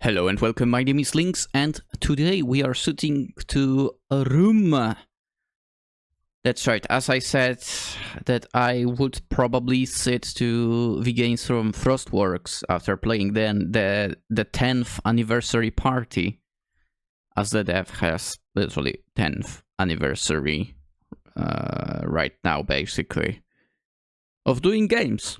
Hello and welcome, my name is Lynx, and today we are sitting to a room. That's right, as I said that I would probably sit to the games from FrostWorks after playing then the 10th anniversary party, as the dev has literally 10th anniversary right now, basically, of doing games.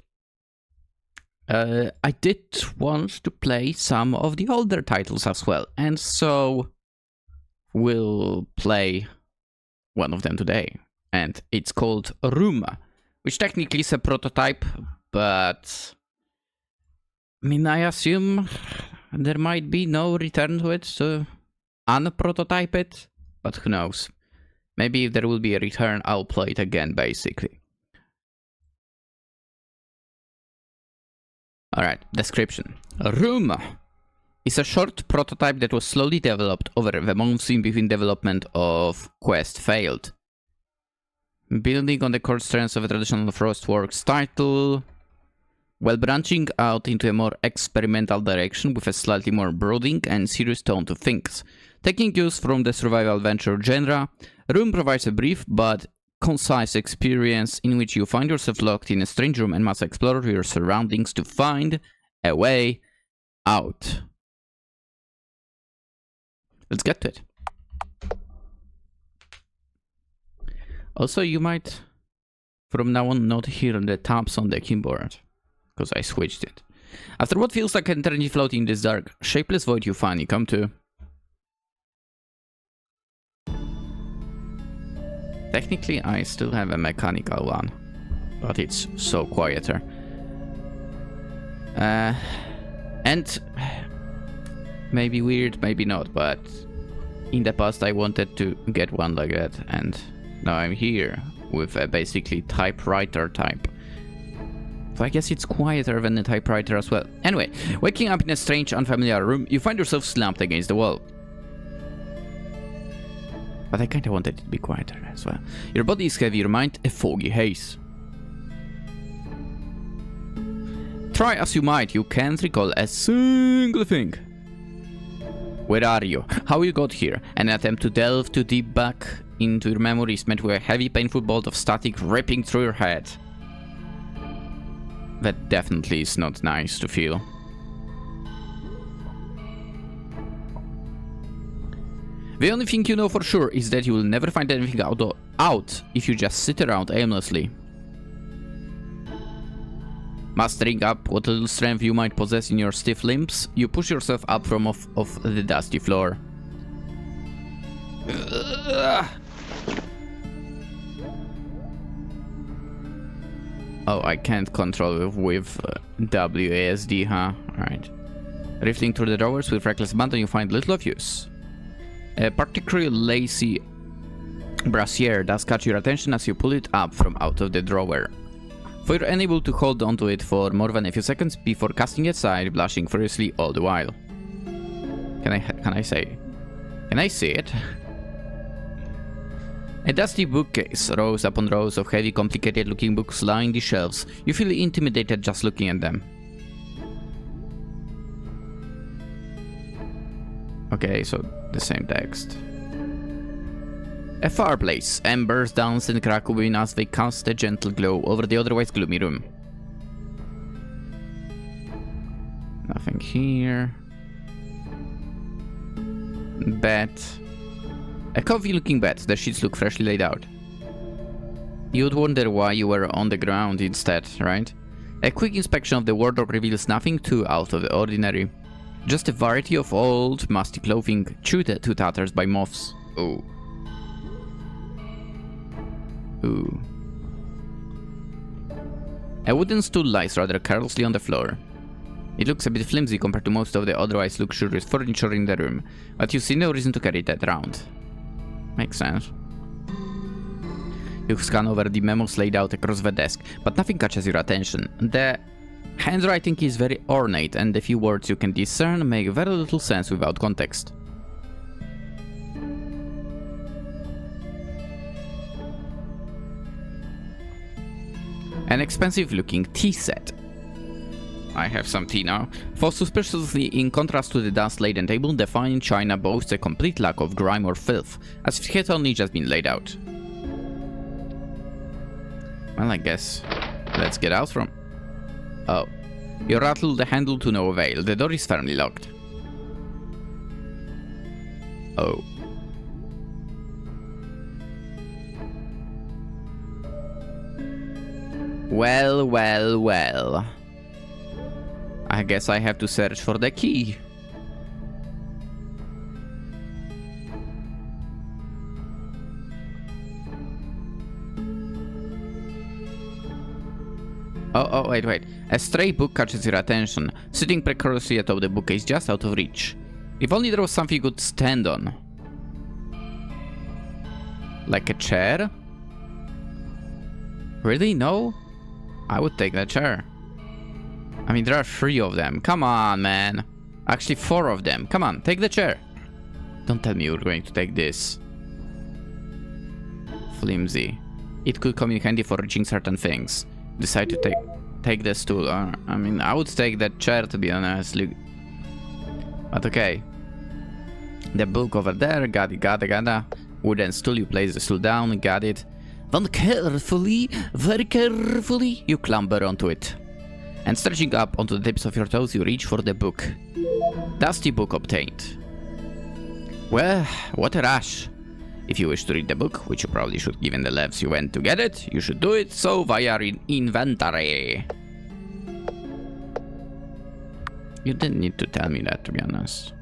I did want to play some of the older titles as well, and so we'll play one of them today, and it's called Room, which technically is a prototype, but I mean, I assume there might be no return to it to unprototype it, but who knows. Maybe if there will be a return, I'll play it again, basically. Alright, description. Room is a short prototype that was slowly developed over the months in between development of Quest failed. Building on the core strengths of a traditional FrostWorks title, while branching out into a more experimental direction with a slightly more brooding and serious tone to things. Taking cues from the survival adventure genre, Room provides a brief but concise experience in which you find yourself locked in a strange room and must explore your surroundings to find a way out. Let's get to it. Also, you might from now on not hear the taps on the keyboard, because I switched it. After what feels like an eternity floating in this dark, shapeless void, you finally come to. Technically, I still have a mechanical one, but it's so quieter. And maybe weird, maybe not, but in the past I wanted to get one like that, and now I'm here with a basically typewriter type. So I guess it's quieter than the typewriter as well. Anyway, waking up in a strange, unfamiliar room, you find yourself slumped against the wall. But I kinda wanted it to be quieter as well. Your body is heavy, your mind a foggy haze. Try as you might, you can't recall a single thing. Where are you? How you got here? An attempt to delve too deep back into your memories met with a heavy, painful bolt of static ripping through your head. That definitely is not nice to feel. The only thing you know for sure is that you will never find anything out if you just sit around aimlessly. Mustering up what little strength you might possess in your stiff limbs, you push yourself up from off the dusty floor. Oh, I can't control it with WASD, huh? Alright. Rifting through the drawers with reckless abandon, you find little of use. A particularly lacy brassiere does catch your attention as you pull it up from out of the drawer. For you're unable to hold onto it for more than a few seconds before casting it aside, blushing furiously all the while. Can I see it? A dusty bookcase, rows upon rows of heavy, complicated-looking books line the shelves. You feel intimidated just looking at them. Okay, so the same text. A fireplace. Embers dance and crackle within as they cast a gentle glow over the otherwise gloomy room. Nothing here. Bed. A comfy-looking bed. The sheets look freshly laid out. You'd wonder why you were on the ground instead, right? A quick inspection of the wardrobe reveals nothing too out of the ordinary. Just a variety of old, musty clothing, chewed to tatters by moths. Ooh. Ooh. A wooden stool lies rather carelessly on the floor. It looks a bit flimsy compared to most of the otherwise luxurious furniture in the room, but you see no reason to carry that around. Makes sense. You scan over the memos laid out across the desk, but nothing catches your attention. The handwriting is very ornate, and the few words you can discern make very little sense without context. An expensive-looking tea set. I have some tea now. For suspiciously, in contrast to the dust-laden table, the fine china boasts a complete lack of grime or filth, as if it had only just been laid out. Well, I guess let's get out from... Oh. You rattle the handle to no avail. The door is firmly locked. Oh. Well, well, well. I guess I have to search for the key. Oh, wait. A stray book catches your attention, sitting precariously atop the bookcase just out of reach. If only there was something you could stand on. Like a chair? Really? No? I would take that chair. I mean, there are 3 of them. Come on, man. Actually, 4 of them. Come on, take the chair. Don't tell me you're going to take this. Flimsy. It could come in handy for reaching certain things. Decide to take the stool. I mean, I would take that chair, to be honest. But okay. The book over there. Got it. Wooden stool. You place the stool down. Got it. Then carefully, very carefully, you clamber onto it. And stretching up onto the tips of your toes, you reach for the book. Dusty book obtained. Well, what a rush. If you wish to read the book, which you probably should given the levels you went to get it, you should do it so via inventory. You didn't need to tell me that, to be honest.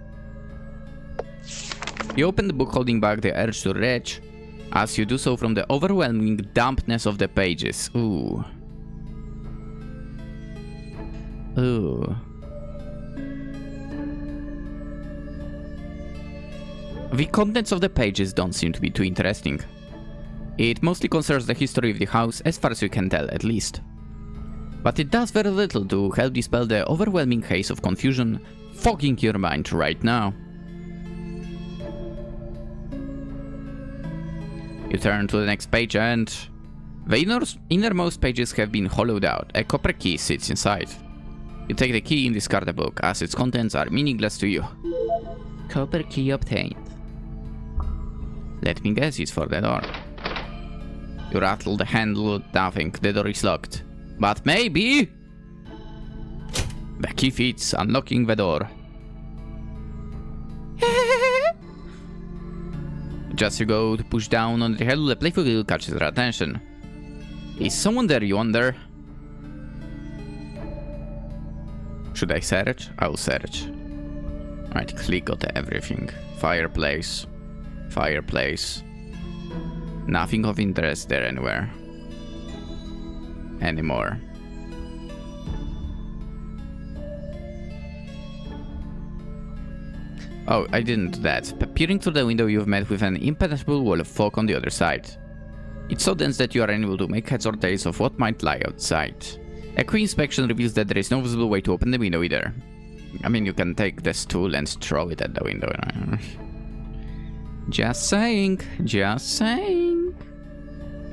You open the book, holding back the urge to reach, as you do so from the overwhelming dampness of the pages. Ooh. Ooh. The contents of the pages don't seem to be too interesting. It mostly concerns the history of the house, as far as you can tell, at least. But it does very little to help dispel the overwhelming haze of confusion fogging your mind right now. You turn to the next page and... the innermost pages have been hollowed out. A copper key sits inside. You take the key and discard the book, as its contents are meaningless to you. Copper key obtained. Let me guess, it's for the door. You rattle the handle, nothing, the door is locked. But maybe... the key fits, unlocking the door. Just you go to push down on the handle, the playful wheel catches your attention. Is someone there, you wonder? Should I search? I'll search. Right, click on everything. Fireplace. Nothing of interest there anywhere. Anymore. Oh, I didn't do that. Peering through the window, you've met with an impenetrable wall of fog on the other side. It's so dense that you are unable to make heads or tails of what might lie outside. A quick inspection reveals that there is no visible way to open the window either. I mean, you can take the stool and throw it at the window. Just saying.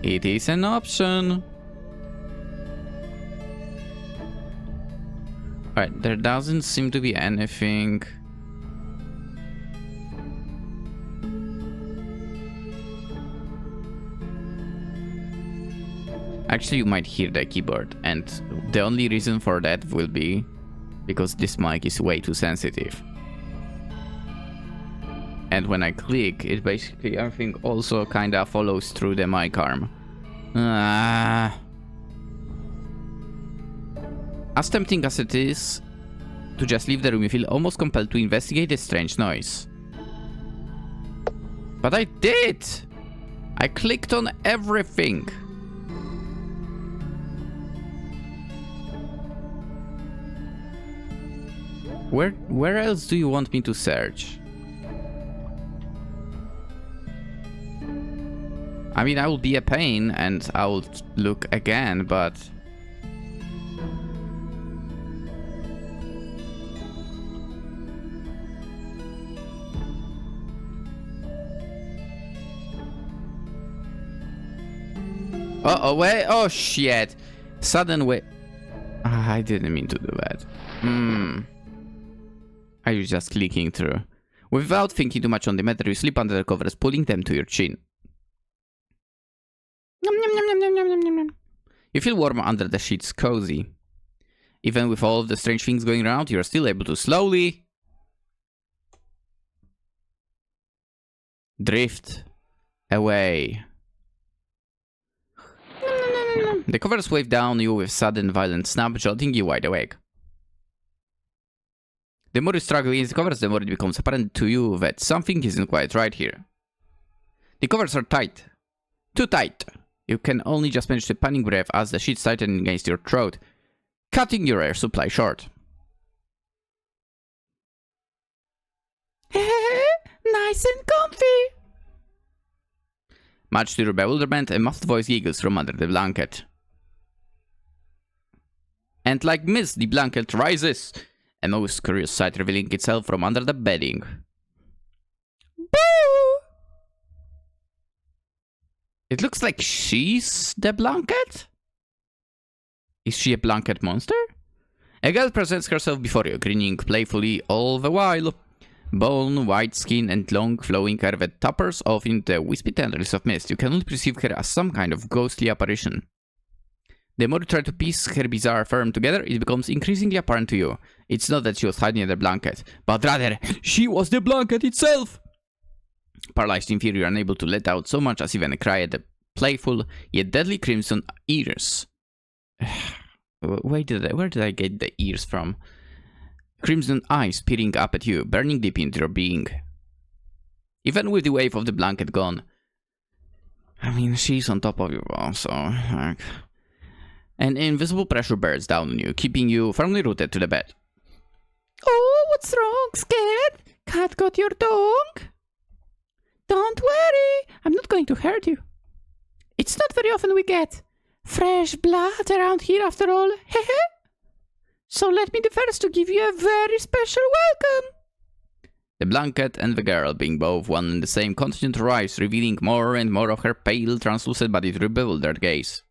It is an option. Alright, there doesn't seem to be anything. Actually, you might hear the keyboard, and the only reason for that will be because this mic is way too sensitive. And when I click, it basically everything also kinda follows through the mic arm. As tempting as it is to just leave the room, you feel almost compelled to investigate the strange noise. But I did! I clicked on everything. Where else do you want me to search? I mean, I will be a pain and I will look again, but... Uh-oh, wait, oh shit! Sudden way... I didn't mean to do that. Are you just clicking through? Without thinking too much on the matter, you slip under the covers, pulling them to your chin. Nom, nom, nom, nom, nom, nom, nom, nom. You feel warm under the sheets, cozy. Even with all of the strange things going around, you are still able to slowly drift away. The covers wave down you with sudden violent snap, jolting you wide awake. The more you struggle against the covers, the more it becomes apparent to you that something isn't quite right here. The covers are tight. Too tight. You can only just manage a panic breath as the sheets tighten against your throat, cutting your air supply short. Nice and comfy! Much to your bewilderment, a muffled voice giggles from under the blanket. And like mist, the blanket rises, a most curious sight revealing itself from under the bedding. Boo! It looks like she's the blanket? Is she a blanket monster? A girl presents herself before you, grinning playfully all the while. Bone, white skin, and long flowing hair that toppers off in the wispy tendrils of mist. You can only perceive her as some kind of ghostly apparition. The more you try to piece her bizarre form together, it becomes increasingly apparent to you. It's not that she was hiding in the blanket, but rather, she was the blanket itself! Paralyzed in fear, you are unable to let out so much as even a cry at the playful, yet deadly crimson ears. Where did I get the ears from? Crimson eyes peering up at you, burning deep into your being. Even with the wave of the blanket gone, I mean, she's on top of you, so like, an invisible pressure bears down on you, keeping you firmly rooted to the bed. Oh, what's wrong? Scared? Cat got your dog? Don't worry, I'm not going to hurt you. It's not very often we get fresh blood around here after all, hehe. So let me be the first to give you a very special welcome. The blanket and the girl, being both one and the same, continue to rise, revealing more and more of her pale, translucent body to your bewildered gaze.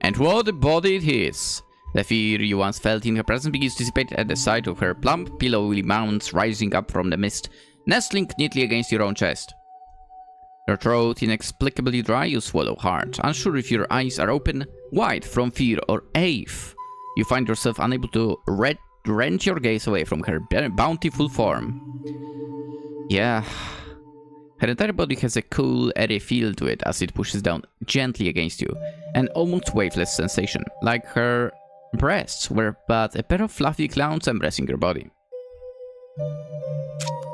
And what a body it is! The fear you once felt in her presence begins to dissipate at the sight of her plump, pillowy mounds rising up from the mist, nestling neatly against your own chest. Your throat inexplicably dry, you swallow hard, unsure if your eyes are open wide from fear or awe. You find yourself unable to wrench your gaze away from her bountiful form. Yeah. Her entire body has a cool, airy feel to it as it pushes down gently against you, an almost waveless sensation, like her breasts were but a pair of fluffy clowns embracing your body.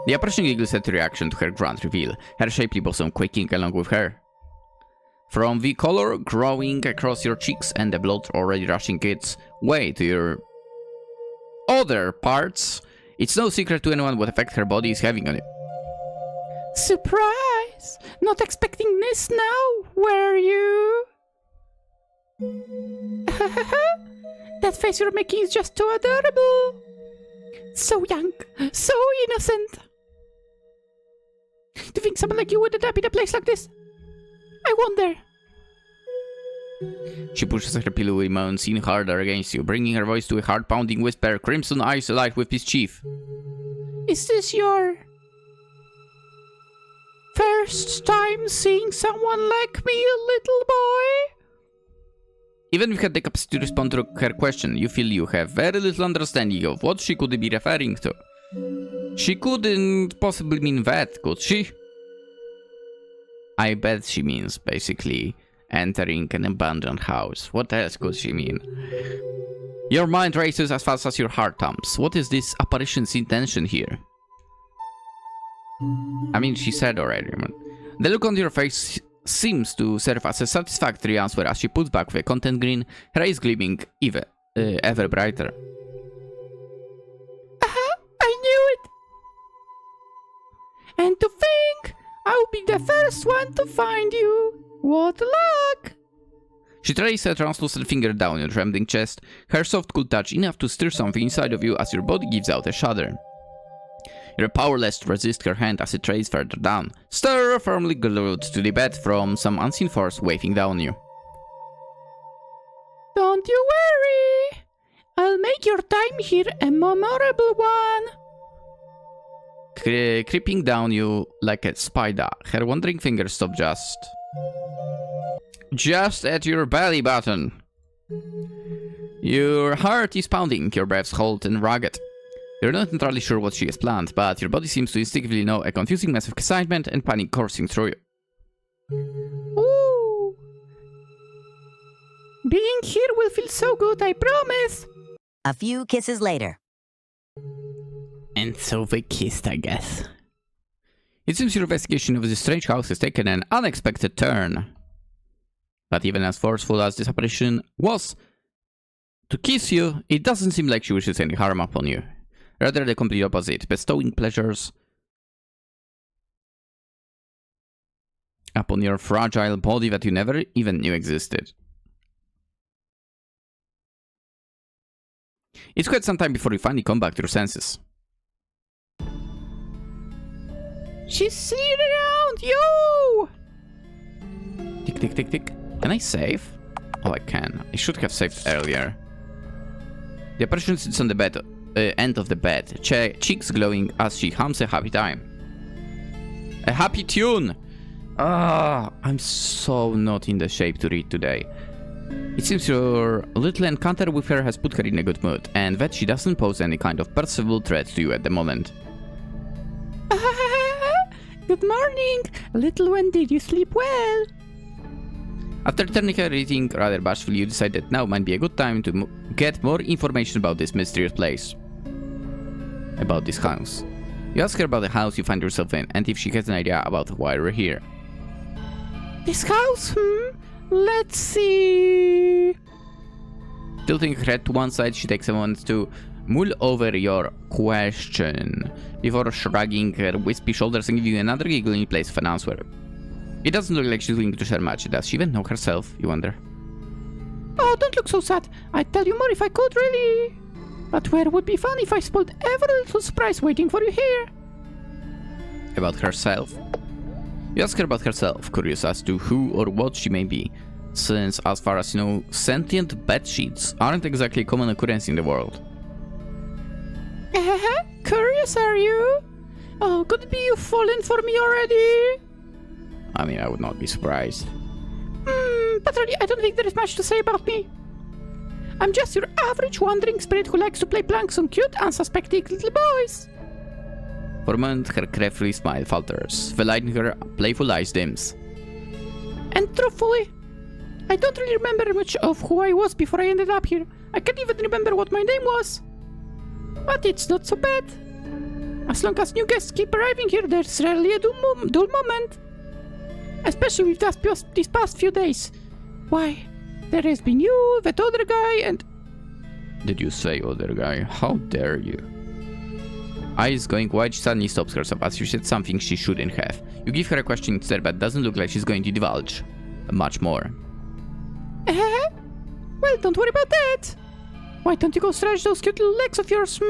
The apparition giggles at the reaction to her grand reveal, her shapely bosom quaking along with her. From the color growing across your cheeks and the blood already rushing its way to your other parts, it's no secret to anyone what effect her body is having on you. Surprise! Not expecting this now, were you? That face you're making is just too adorable. So young, so innocent. Do you think someone like you would end up in a place like this? I wonder. She pushes her pillowy moans in harder against you, bringing her voice to a heart-pounding whisper, crimson eyes alight with mischief. Is this your first time seeing someone like me, little boy? Even if you had the capacity to respond to her question, you feel you have very little understanding of what she could be referring to. She couldn't possibly mean that, could she? I bet she means, basically, entering an abandoned house. What else could she mean? Your mind races as fast as your heart thumps. What is this apparition's intention here? I mean, she said already. The look on your face seems to serve as a satisfactory answer as she puts back the content grin, her eyes gleaming ever brighter. I knew it! And to think, I'll be the first one to find you. What luck! She traces a translucent finger down your trembling chest, her soft cool touch enough to stir something inside of you as your body gives out a shudder. You're powerless to resist her hand as it traces further down, still firmly glued to the bed from some unseen force waving down on you. Don't you worry. I'll make your time here a memorable one. Creeping down you like a spider, her wandering fingers stop just at your belly button. Your heart is pounding, your breath's cold and rugged. You're not entirely sure what she has planned, but your body seems to instinctively know a confusing mess of excitement and panic coursing through you. Ooh! Being here will feel so good, I promise! A few kisses later. And so they kissed, I guess. It seems your investigation of this strange house has taken an unexpected turn. But even as forceful as this apparition was to kiss you, it doesn't seem like she wishes any harm upon you. Rather the complete opposite, bestowing pleasures upon your fragile body that you never even knew existed. It's quite some time before you finally come back to your senses. She's sitting around you! Tick, tick, tick, tick. Can I save? Oh, I can. I should have saved earlier. The apparition sits on the bed, end of the bed, cheeks glowing as she hums a happy time. A happy tune! Ah, I'm so not in the shape to read today. It seems your little encounter with her has put her in a good mood, and that she doesn't pose any kind of perceivable threat to you at the moment. Good morning! Little one, did you sleep well? After turning her eating rather bashfully, you decide that now might be a good time to get more information about this mysterious place. About this house. You ask her about the house you find yourself in, and if she has an idea about why you're here. This house? Let's see... Tilting her head to one side, she takes a moment to mull over your question, before shrugging her wispy shoulders and giving you another giggling place of an answer. It doesn't look like she's willing to share much. Does she even know herself, you wonder? Oh, don't look so sad. I'd tell you more if I could, really. But where would be fun if I spoiled every little surprise waiting for you here? About herself? You ask her about herself, curious as to who or what she may be, since, as far as you know, sentient bedsheets aren't exactly a common occurrence in the world. Curious, are you? Oh, could it be you've fallen for me already? I mean, I would not be surprised. But really, I don't think there is much to say about me. I'm just your average wandering spirit who likes to play pranks on cute, unsuspecting little boys. For a moment, her carefree smile falters, the light in her playful eyes dims. And truthfully, I don't really remember much of who I was before I ended up here. I can't even remember what my name was. But it's not so bad. As long as new guests keep arriving here, there's rarely a dull moment. Especially with these past few days. Why, there has been you, that other guy, and... Did you say other guy? How dare you? Eyes going wide, she suddenly stops herself as if she said something she shouldn't have. You give her a question instead, but doesn't look like she's going to divulge much more. Well, don't worry about that. Why don't you go stretch those cute little legs of yours,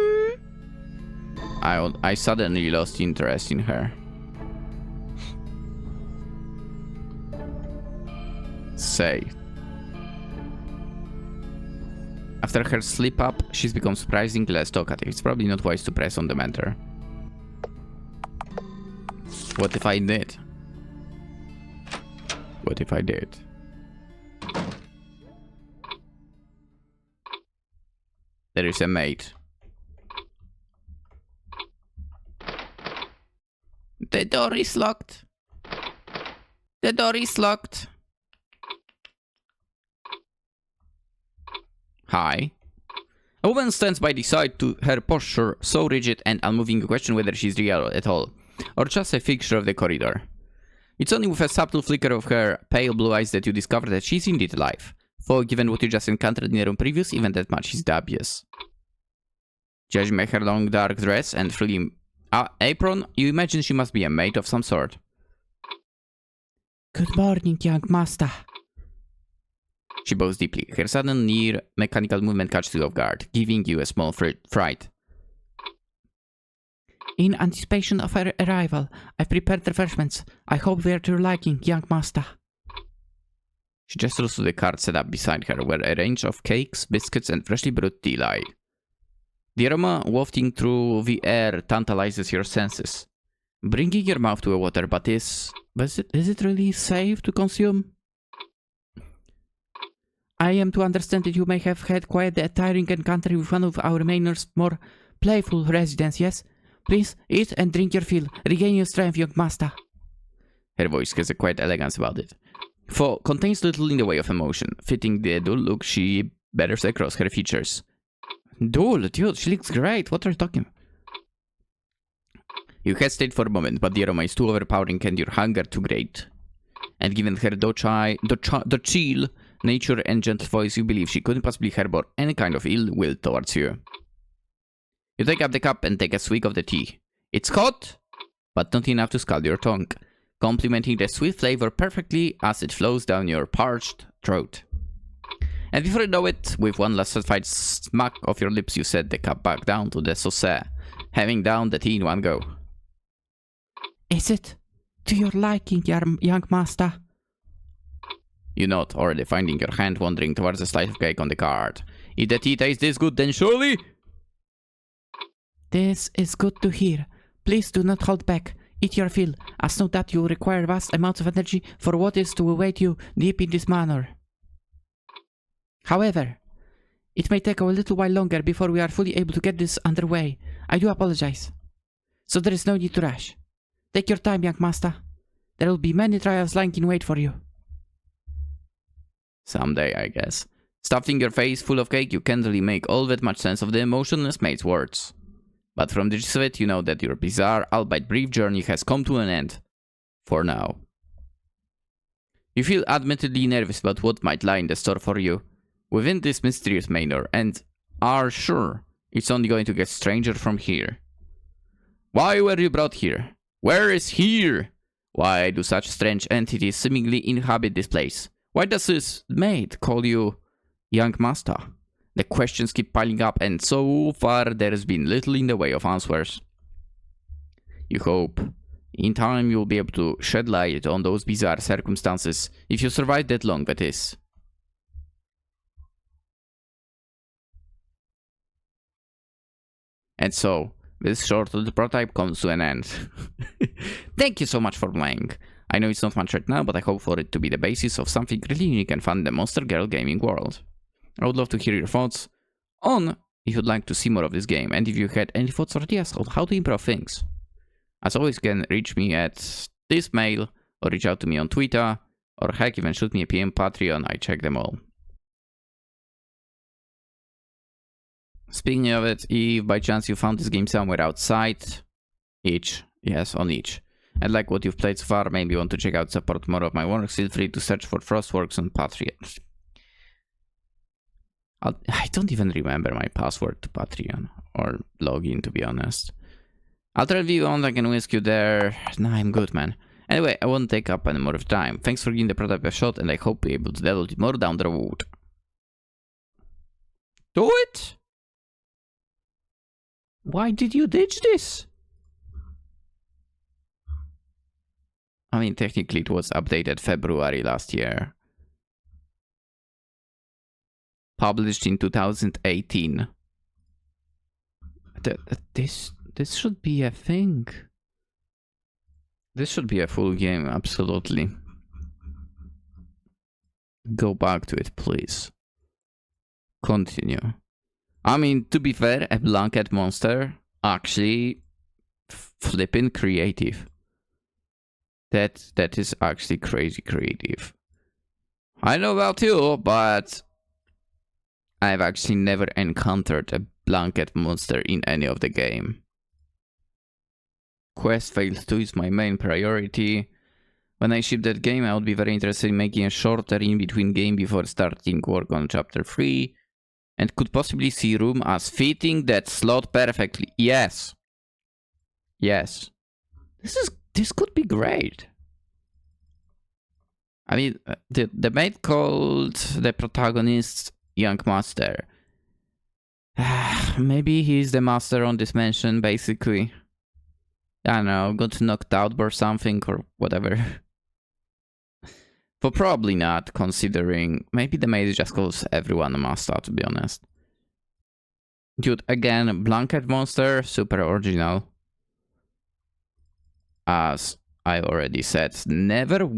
I suddenly lost interest in her. Say. After her slip up, she's become surprisingly less talkative. It's probably not wise to press on the matter. What if I did? What if I did? There is a maid. The door is locked. The door is locked. Hi. A woman stands by the side, to her posture so rigid and unmoving you question whether she's real at all, or just a fixture of the corridor. It's only with a subtle flicker of her pale blue eyes that you discover that she's indeed alive, for given what you just encountered in her own previous, even that much is dubious. Judging by her long dark dress and frilly apron, you imagine she must be a maid of some sort. Good morning, young master. She bows deeply. Her sudden, near mechanical movement catches you off guard, giving you a small fright. In anticipation of her arrival, I've prepared refreshments. I hope they are to your liking, young master. She gestures to the cart set up beside her, where a range of cakes, biscuits, and freshly brewed tea lie. The aroma wafting through the air tantalizes your senses, bringing your mouth to a water. But is it really safe to consume? I am to understand that you may have had quite a tiring encounter with one of our manor's more playful residents, yes? Please eat and drink your fill. Regain your strength, young master. Her voice has a quiet elegance about it, for contains little in the way of emotion, fitting the dull look she bears across her features. Dull? Dude, she looks great. What are you talking? You hesitate for a moment, but the aroma is too overpowering and your hunger too great. And given her docile nature and gentle voice, you believe she couldn't possibly harbor any kind of ill will towards you. You take up the cup and take a swig of the tea. It's hot, but not enough to scald your tongue, complementing the sweet flavor perfectly as it flows down your parched throat. And before you know it, with one last satisfied smack of your lips, you set the cup back down to the saucer, having downed the tea in one go. Is it to your liking, young master? You nod, already finding your hand wandering towards the slice of cake on the card. If the tea tastes this good, then surely... This is good to hear. Please do not hold back. Eat your fill, as no doubt you require vast amounts of energy for what is to await you deep in this manor. However, it may take a little while longer before we are fully able to get this underway. I do apologize. So there is no need to rush. Take your time, young master. There will be many trials lying in wait for you. Someday, I guess. Stuffing your face full of cake, you can't really make all that much sense of the emotionless mate's words. But from the gist of it, you know that your bizarre, albeit brief journey has come to an end. For now. You feel admittedly nervous about what might lie in the store for you within this mysterious manor, and are sure it's only going to get stranger from here. Why were you brought here? Where is here? Why do such strange entities seemingly inhabit this place? Why does this maid call you young master? The questions keep piling up, and so far there has been little in the way of answers. You hope in time you'll be able to shed light on those bizarre circumstances, if you survive that long, that is. And so, this short little prototype comes to an end. Thank you so much for playing. I know it's not much right now, but I hope for it to be the basis of something really unique and fun in the Monster Girl gaming world. I would love to hear your thoughts on if you'd like to see more of this game, and if you had any thoughts or ideas on how to improve things. As always, you can reach me at this mail, or reach out to me on Twitter, or heck, even shoot me a PM Patreon. I check them all. Speaking of it, if by chance you found this game somewhere outside itch, yes, on itch, and like what you've played so far, maybe you want to check out support more of my work, feel free to search for FrostWorks on Patreon. I don't even remember my password to Patreon or login, to be honest. I'll tell you on, I can whisk you there. Nah, I'm good, man. Anyway, I won't take up any more of time. Thanks for giving the prototype a shot, and I hope we're able to delve a little more down the road. Do it! Why did you ditch this? I mean, technically it was updated February last year. Published in 2018. This should be a thing. This should be a full game, absolutely. Go back to it, please. Continue. I mean, to be fair, a blanket monster actually flipping creative. That is actually crazy creative. I don't know about you, but I've actually never encountered a blanket monster in any of the game. Quest failed 2 is my main priority. When I ship that game, I would be very interested in making a shorter in-between game before starting work on chapter 3. And could possibly see room as fitting that slot perfectly. Yes. Yes. This could be great. I mean, the mate called the protagonist Young Master. Maybe he's the master on this mansion, basically. I don't know, got knocked out or something or whatever. But probably not, considering maybe the maze just calls everyone a master, to be honest. Dude, again, blanket monster, super original. As I already said, never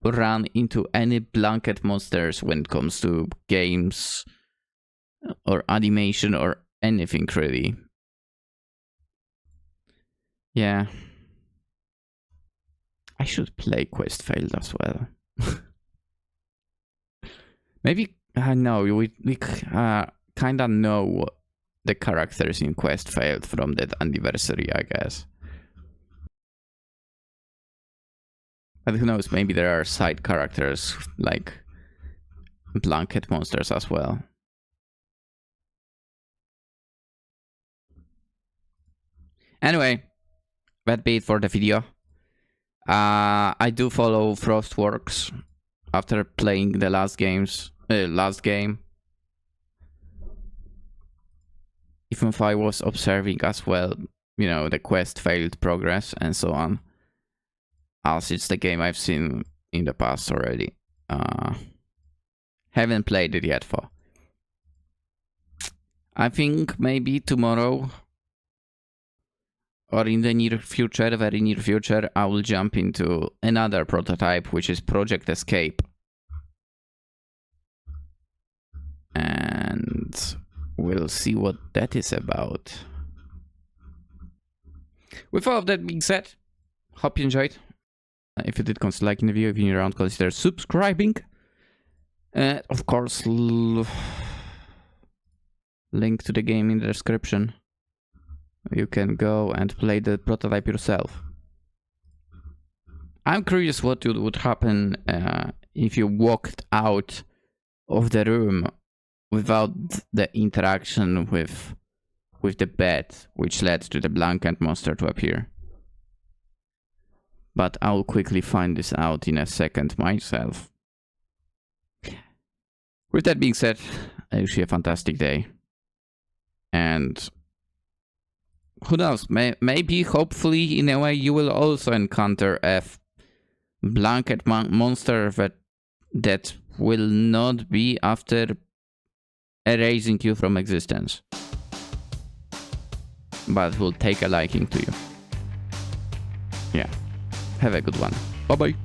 run into any blanket monsters when it comes to games or animation or anything really. Yeah. I should play Quest Failed as well. Maybe, no, we kinda know the characters in Quest Failed from that anniversary, I guess. But who knows, maybe there are side characters like blanket monsters as well. Anyway, that be it for the video. I do follow FrostWorks after playing the last game. Even if I was observing as well, you know, the quest failed progress and so on. As it's the game I've seen in the past already. Haven't played it yet though. I think maybe tomorrow or in the near future, very near future, I will jump into another prototype, which is Project Escape. And we'll see what that is about. With all of that being said, hope you enjoyed. If you did, consider liking the video. If you're new around, consider subscribing. Of course, link to the game in the description. You can go and play the prototype yourself. I'm curious what would happen if you walked out of the room without the interaction with the bed, which led to the blanket monster to appear. But I'll quickly find this out in a second myself. With that being said, I wish you a fantastic day. And who knows, maybe, hopefully, in a way, you will also encounter a blanket monster that will not be after erasing you from existence, but will take a liking to you. Yeah, have a good one. Bye bye.